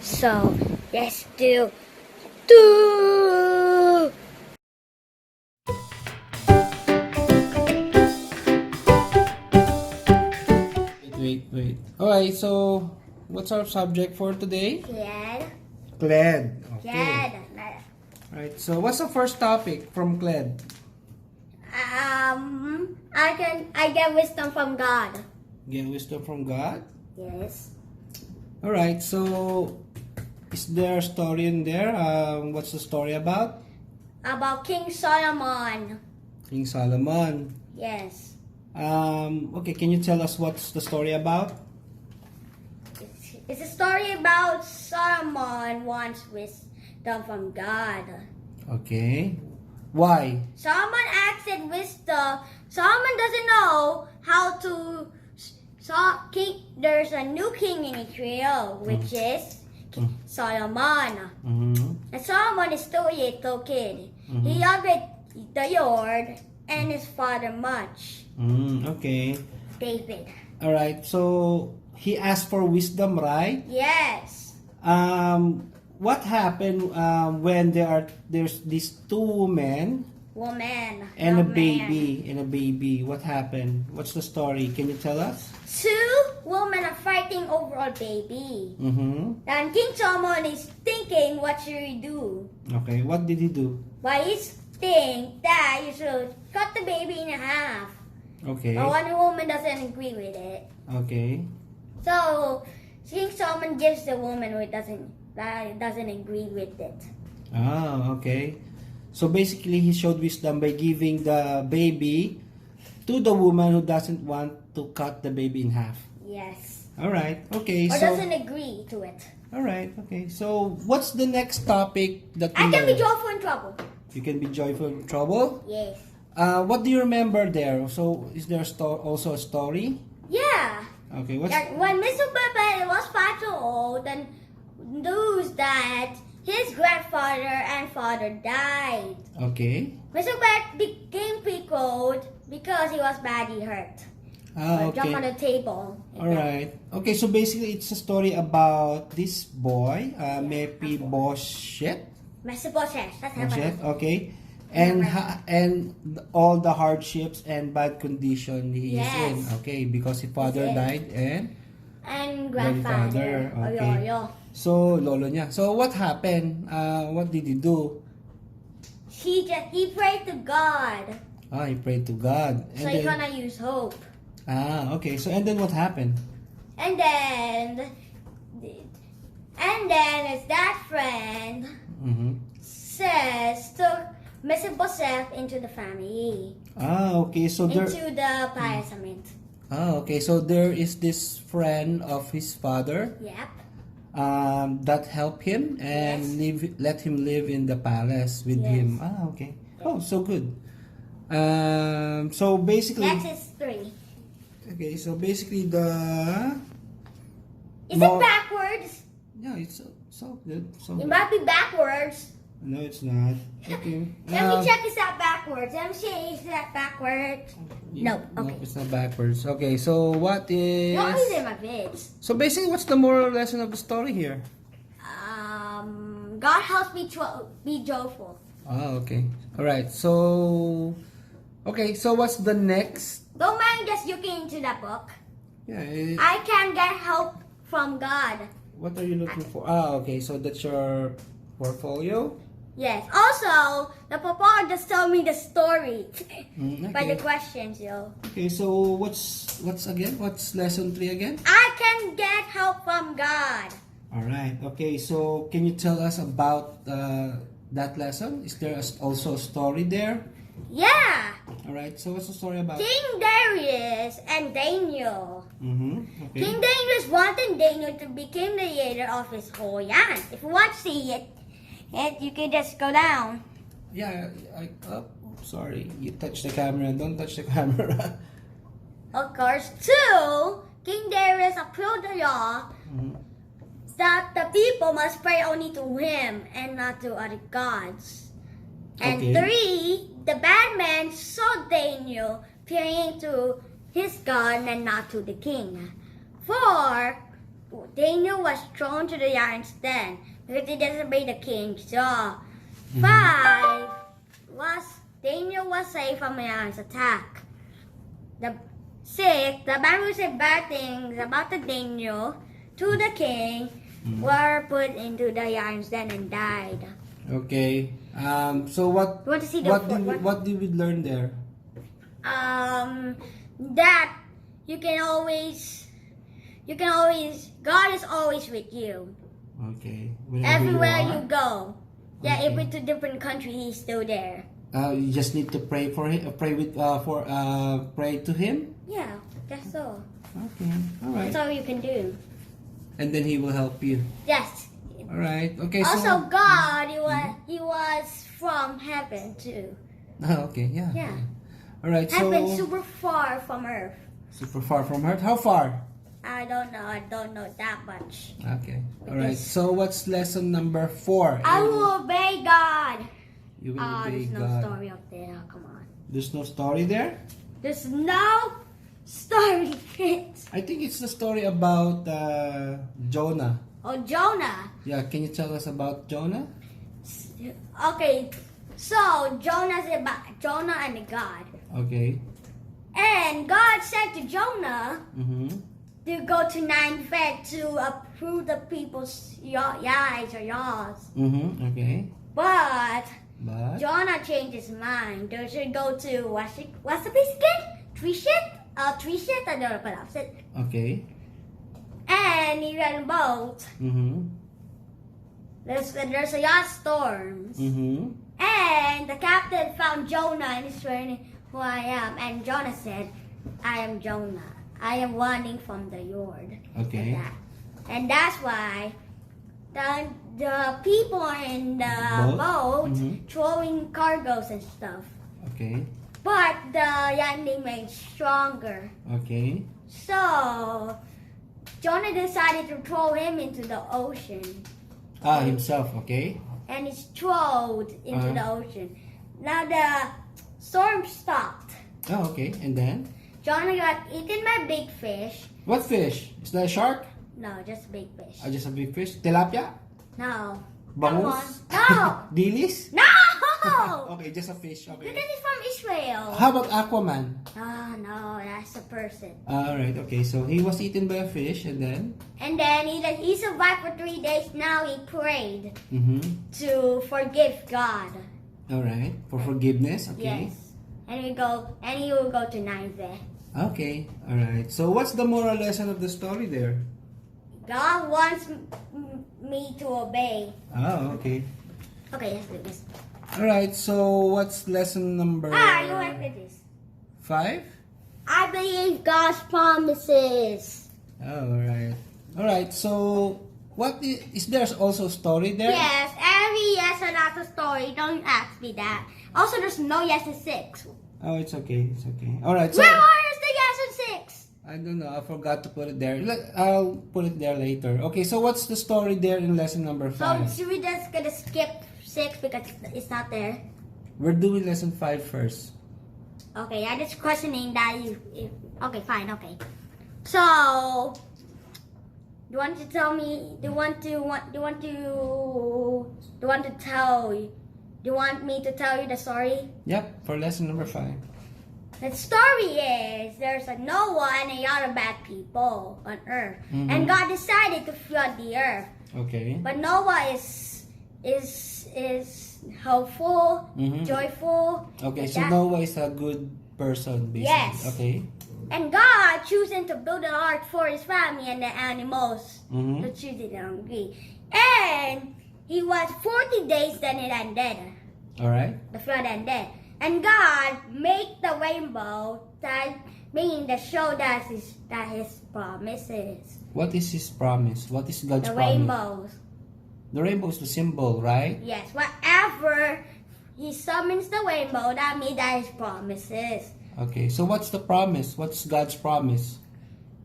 So let's do. Wait. Alright, so what's our subject for today? CLED. CLED. Okay. CLED. Alright, so what's the first topic from CLED? I get wisdom from God. Get wisdom from God? Yes. Alright, so is there a story in there? What's the story about? About King Solomon. King Solomon. Yes. Okay, can you tell us what's the story about? It's a story about Solomon wants wisdom from God. Okay. Why? Solomon asked wisdom. Solomon doesn't know how to. There's a new king in Israel, which is Solomon. Mm-hmm. And Solomon is still a little kid. Mm-hmm. He loved the Lord and his father much. Okay. David. Alright, so he asked for wisdom, right? Yes. What happened when there's these two women and a baby? What happened? What's the story? Can you tell us? Two women are fighting over a baby. Mm-hmm. And King Solomon is thinking, what should we do? Okay, what did he do? Well, he thinks that you should cut the baby in half. Okay. But one woman doesn't agree with it. Okay. So King Solomon gives the woman who doesn't agree with it. Ah, okay. So basically, he showed wisdom by giving the baby to the woman who doesn't want to cut the baby in half. Yes. All right. Okay. Or So. doesn't agree to it. All right. Okay. So, what's the next topic that I we can be learned? joyful in trouble. You can be joyful in trouble. Yes. What do you remember there? So, is there also a story? Yeah. Okay. What's Like when Mr. Pepe was 5 years old and knows that his grandfather and father died. okay? Mr. Pepe became pickled because he was badly hurt. Ah, Jump on okay. the table. All right. Okay. So basically, it's a story about this boy, Mephibosheth. Mephibosheth. That's how Mephibosheth. I Okay. And all the hardships and bad condition he is in. Yes. Okay, because his father in. died And grandfather. Okay. Oyo. So, lolo niya. So, what happened? What did he do? He prayed to God. He prayed to God. And So he gonna use hope. Okay. So, and then what happened? And then his dad friend Mm-hmm. took Mephibosheth into the family. Okay. So, there... Into the parliament. Okay. So, there is this friend of his father Yep. that helped him and let him live in the palace with Yes. him. Okay. Oh, so good. So, basically... That's history. Okay. So, basically, Is it backwards? Yeah, it's so good. So It good. might be backwards. No, it's not. Okay. Let me check this out backwards. Let me see, is that backwards? No, okay. No, it's not backwards. Okay, so what is... You always in my vids. So basically, what's the moral lesson of the story here? God helps me be joyful. Okay. All right. So, okay. So what's the next? Don't mind just looking into that book. Yeah. I can get help from God. What are you looking for? Okay. So that's your portfolio. Yes. Also, the papa just told me the story by the Okay. questions, yo. Okay. So what's again? What's lesson 3 again? I can get help from God. All right. Okay. So can you tell us about that lesson? Is there also a story there? Yeah. All right. So what's the story about? King Darius and Daniel. Okay. King Darius wanted Daniel to become the leader of his whole land. If you want to see it, you can just go down. Yeah. Sorry. You touched the camera. Don't touch the camera. Of course, two, King Darius approved the law that the people must pray only to him and not to other gods. And Okay. 3, the bad man saw Daniel praying to his God and not to the king. 4, Daniel was thrown to the lion's den because he disobeyed the king's law. 5 was Daniel was safe from the lion's attack. The 6, the Bible said bad things about the Daniel to the king were put into the lion's den and died. Okay. So what? You want to see the what did we learn there? That you can always, God is always with you. Okay. Everywhere you go. Yeah, Okay. if it's a different country, He's still there. You just need to pray for him. Pray to him. Yeah, that's all. Okay. All right. That's all you can do. And then He will help you. Yes. All right. Okay. Also, So. God, He was from heaven too. Oh, okay. Yeah. Yeah. All right. Heaven So. super far from Earth. Super far from Earth. How far? I don't know. I don't know that much. Okay. All right. So what's lesson number 4? I will obey God. You will obey There's no God. story up there. Come on. There's no story there. There's no story. I think it's the story about Jonah. Oh, Jonah. Yeah. Can you tell us about Jonah? Okay. So Jonah's about Jonah and God. Okay. And God said to Jonah Mm-hmm. to go to Nineveh to approve the people's eyes or yaws. Mm-hmm. Okay. But But. Jonah changed his mind. They should go to what's the place again? Trishet? Trishet, I don't know how to pronounce it. Okay. And he got a boat. Mm-hmm. There's a yacht storms. Mm-hmm. And the captain found Jonah and he's saying, who I am. And Jonah said, I am Jonah. I am running from the Lord. Okay. Like that. And that's why the people in the boat throwing cargoes and stuff. Okay. But the landing made stronger. Okay. So Jonah decided to throw him into the ocean. Himself. Okay. And he's thrown into the ocean. Now the storm stopped. Oh, okay. And then? Jonah got eaten by a big fish. What fish? Is that a shark? No, just a big fish. Just a big fish? Tilapia? No. Bangus? No. Dilis? No! Okay, just a fish. Because Okay. it's from Israel. How about Aquaman? Oh, no, that's a person. Alright, okay. So he was eaten by a fish and then? And then he survived for 3 days. Now he prayed Mm-hmm. to forgive God. Alright. For forgiveness? Okay. Yes. And he will go to Nineveh. Okay. Alright. So what's the moral lesson of the story there? God wants me to obey. Oh, okay. Okay, let's do this. Alright, so what's lesson number You want to do this. 5? I believe God's promises. Alright. Alright, so what is there also a story there? Yes, every yes or not a story. Don't ask me that. Also, there's no yes and 6. Oh, it's okay. It's okay. Alright, so Where is the yes and 6? I don't know. I forgot to put it there. I'll put it there later. Okay, so what's the story there in lesson number 5? So should we just gonna skip 6 because it's not there? We're doing lesson 5 first. Okay, I'm just questioning that okay, fine, okay. So, do you want to tell me? Do you want me to tell you the story? Yep, for lesson number 5. The story is there's a Noah and a lot of bad people on earth, and God decided to flood the earth. Okay. But Noah is hopeful, joyful. Okay, like so that. Noah is a good person, basically. Yes. Okay. And God choosing to build an ark for his family and the animals Mm-hmm. to choose it hungry. And he was 40 days, then it ended. Alright. The flood ended. And God made the rainbow, that meaning to show that his promises. What is his promise? What is God's The promise? rainbows. The rainbow is the symbol, right? Yes, whatever he summons the rainbow, that means that his promises. Okay, so what's the promise? What's God's promise?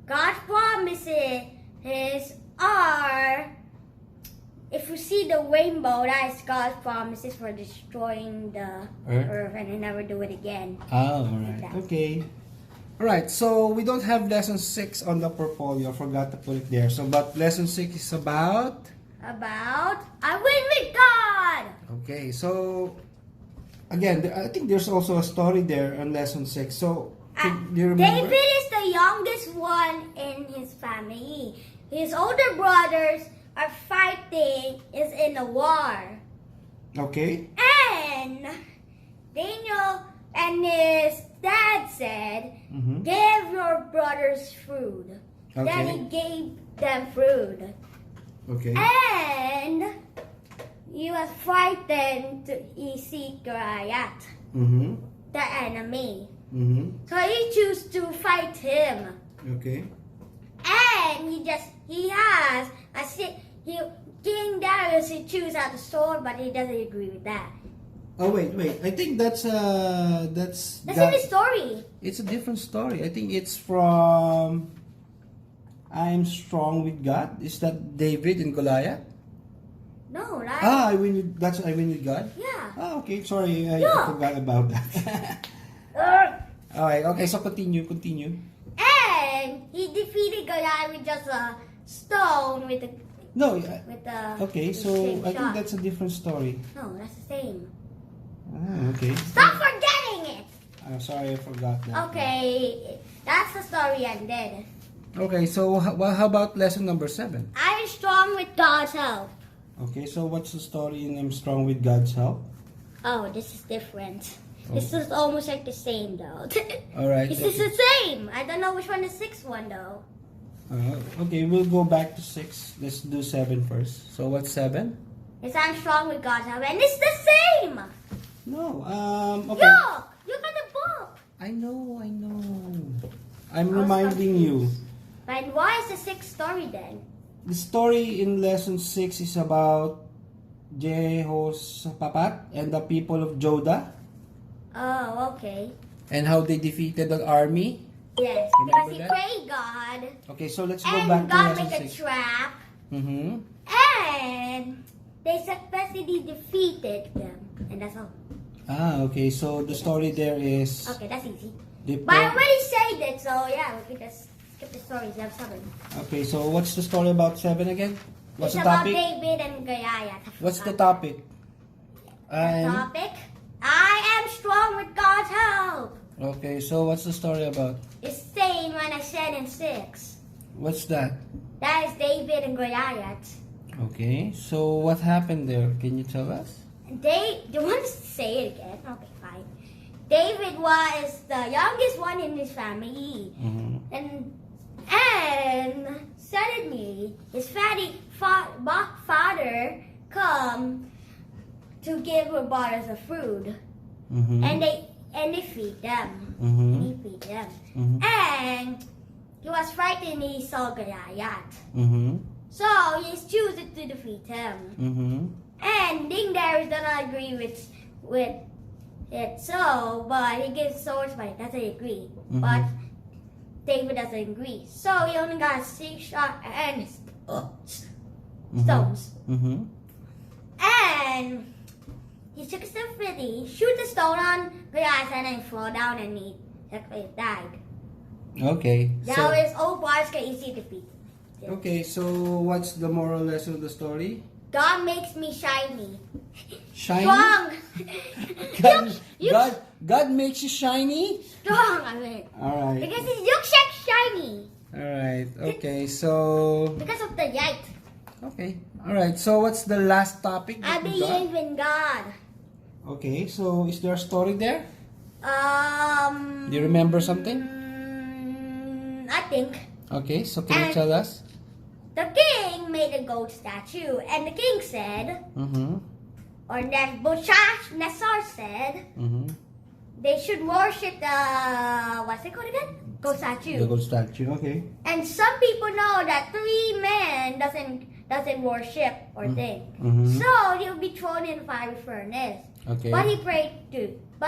God's promises are, if you see the rainbow, that is God's promises for destroying the earth and then never do it again. Oh, alright. Like that. Okay. Alright, so we don't have lesson 6 on the portfolio. Forgot to put it there. So, but lesson 6 is about? About I win with God. Okay, so again, I think there's also a story there on lesson 6. So, do you remember? David is the youngest one in his family. His older brothers are fighting, is in a war. Okay. And Daniel and his dad said, give your brothers food. Okay. Then he gave them food. Okay. And he was frightened to see Goliath, the enemy. So he chose to fight him. Okay. And King Darius, he chooses out the sword, but he doesn't agree with that. Oh wait. I think that's in the story. It's a different story. I think it's from I'm Strong with God. Is that David and Goliath? No, right? I win with God? Yeah. Ah, okay. Sorry, I Yeah. forgot about that. Alright, okay, so continue. And he defeated Goliath with just a stone with a No, with okay, a so straight I think shot. that's a different story. No, that's the same. Ah, okay. Stop forgetting it! I'm sorry, I forgot that. Okay, that's the story ended. Okay, so how about lesson number 7? I am strong with God's help. Okay, so what's the story in I'm Strong with God's Help? Oh, this is different. This is almost like the same though. Alright. This is the same. I don't know which one is the sixth one though. Okay, we'll go back to 6. Let's do 7 first. So what's 7? It's I'm strong with God's help, and it's the same. No, okay. Look, you got the book. I know. I'm reminding you. But why is the sixth story then? The story in lesson 6 is about Jehoshaphat and the people of Judah Oh, okay. and how they defeated the army. Yes, Remember because he that? prayed God, Okay, so let's go and back to God lesson made a 6. trap, Mm-hmm. and they successfully defeated them, and that's all. Ah, okay. So the story there is Okay, that's easy. they But I pray- already said it, so yeah, we can just skip the stories. I'm sorry. Okay, so what's the story about 7 again? What's It's the about topic? David and Goliath. What's the topic? Topic? I am strong with God's help. Okay, so what's the story about? It's same when I said in 6. What's that? That is David and Goliath. Okay, so what happened there? Can you tell us? Do you want to say it again? Okay, fine. David was the youngest one in his family. And suddenly his father come to give her bottles of food. And they feed them. And he feed them. And he was frightened he saw Goliath. So he chooses to defeat him. And King Darius does not agree with it, so but he gives swords, but he doesn't agree. But David doesn't agree, so he only got 6 shots and stones. And he took some 50, shoot the stone on Goliath, and then fall down and he died. Okay. Now his old boys get easy to defeat. Okay, so what's the moral lesson of the story? God makes me shiny. Shiny? Strong. God makes you shiny? Strong, I mean. Alright. Because his looks like shiny. Alright, okay, so... Because of the light. Okay, alright, so what's the last topic I that we got? believe in God. Okay, so is there a story there? Do Do you remember something? I think. Okay, so can you And- tell us? The king made a gold statue, and the king said, or Nebuchadnezzar said, they should worship the, what's it called again? Gold statue. The gold statue, okay. And some people know that 3 men doesn't worship or think. So he'll be thrown in fiery furnace. Okay. But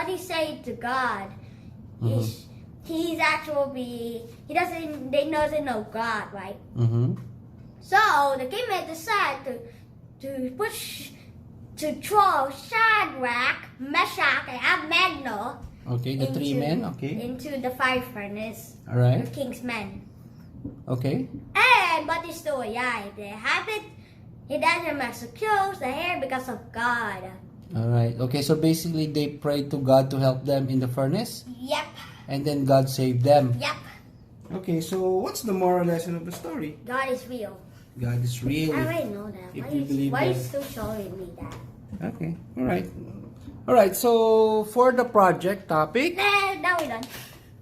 he said to God, he's actually he doesn't know God, right? So the king may decide to throw Shadrach, Meshach, and Abednego Okay, the three men. Okay. Into the fire furnace. All right. The king's men. Okay. And but it's still they have it. He doesn't mess with clothes, the hair because of God. All right. Okay, so basically they prayed to God to help them in the furnace. Yep. And then God saved them. Yep. Okay, so what's the moral lesson of the story? God is real. God is real. I already know that. If you believe Why are you that. still showing me that? Okay. All right. All right. So for the project topic, Now we're done.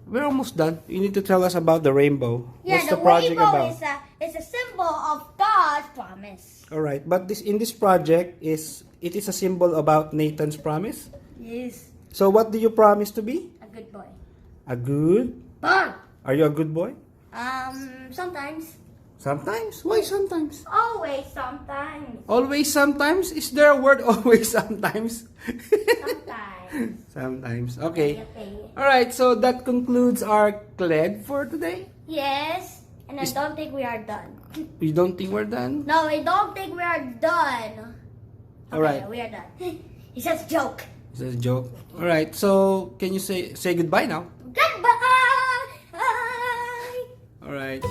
we're almost done. You need to tell us about the rainbow. Yeah, What's the the project rainbow about? is a symbol of God's promise. All right. But this project is a symbol about Nathan's promise. Yes. So what do you promise to be? A good boy. A good? Boy. Are you a good boy? Sometimes. Sometimes? Why sometimes? Always sometimes. Always sometimes? Is there a word always sometimes? Sometimes. Sometimes. Okay. Okay. Alright, so that concludes our CLED for today. Yes. And I don't think we are done. You don't think we're done? No, I don't think we are done. Okay, Alright. we are done. It's just a joke. It's a joke. Alright, so can you say goodbye now? Goodbye. Alright.